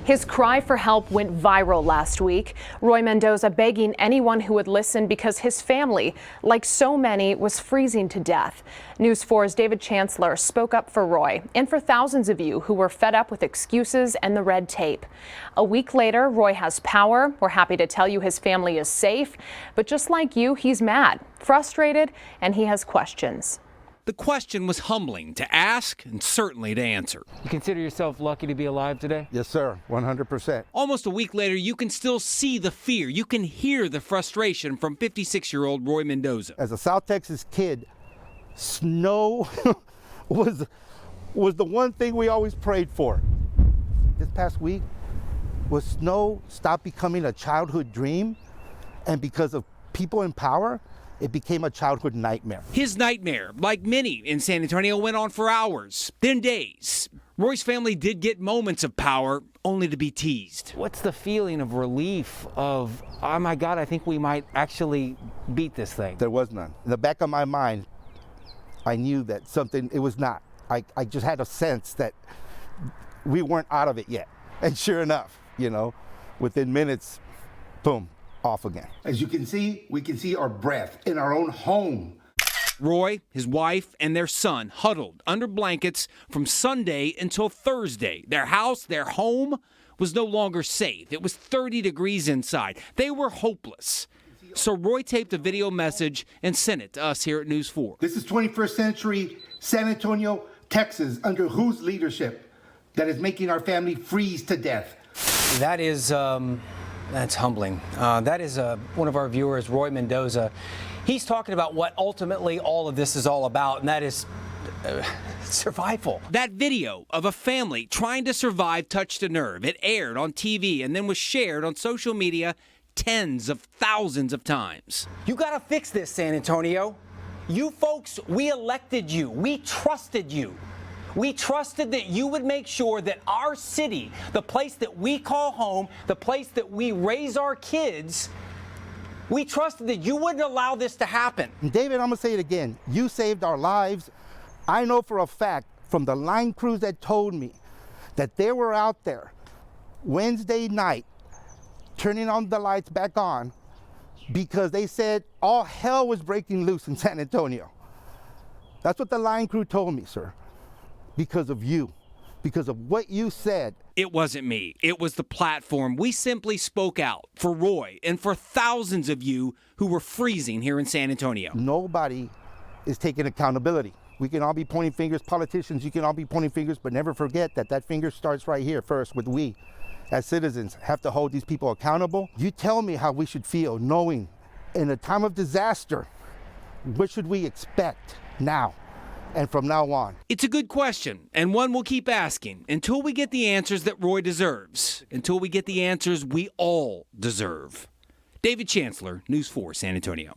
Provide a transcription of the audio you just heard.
His cry for help went viral last week. Roy Mendoza begging anyone who would listen because his family, like so many, was freezing to death. News 4's David Chancellor spoke up for Roy and for thousands of you who were fed up with excuses and the red tape. A week later, Roy has power. We're happy to tell you his family is safe. But just like you, he's mad, frustrated, and he has questions. The question was humbling to ask and certainly to answer. You consider yourself lucky to be alive today? Yes, sir. 100%. Almost a week later, you can still see the fear. You can hear the frustration from 56-year-old Roy Mendoza. As a South Texas kid, snow was the one thing we always prayed for. This past week, was snow stopped becoming a childhood dream, and because of people in power, it became a childhood nightmare. His nightmare, like many in San Antonio, went on for hours, then days. Roy's family did get moments of power, only to be teased. What's the feeling of relief of, oh my God, I think we might actually beat this thing? There was none. In the back of my mind, I knew that it was not. I just had a sense that we weren't out of it yet. And sure enough, within minutes, boom, off again. As you can see, we can see our breath in our own home. Roy, his wife, and their son huddled under blankets from Sunday until Thursday. Their house, their home, was no longer safe. It was 30 degrees inside. They were hopeless. So Roy taped a video message and sent it to us here at News 4. This is 21st century San Antonio, Texas, under whose leadership that is making our family freeze to death? That is, that's humbling. That is one of our viewers, Roy Mendoza. He's talking about what ultimately all of this is all about, and that is survival. That video of a family trying to survive touched a nerve. It aired on TV and then was shared on social media tens of thousands of times. You got to fix this, San Antonio. You folks, we elected you. We trusted you. We trusted that you would make sure that our city, the place that we call home, the place that we raise our kids, we trusted that you wouldn't allow this to happen. David, I'm going to say it again. You saved our lives. I know for a fact from the line crews that told me that they were out there Wednesday night turning on the lights back on because they said all hell was breaking loose in San Antonio. That's what the line crew told me, sir. Because of you, because of what you said. It wasn't me. It was the platform. We simply spoke out for Roy and for thousands of you who were freezing here in San Antonio. Nobody is taking accountability. We can all be pointing fingers. Politicians, you can all be pointing fingers, but never forget that finger starts right here first with we, as citizens, have to hold these people accountable. You tell me how we should feel knowing in a time of disaster, what should we expect now? And from now on? It's a good question, and one we'll keep asking until we get the answers that Roy deserves, until we get the answers we all deserve. David Chancellor, News 4, San Antonio.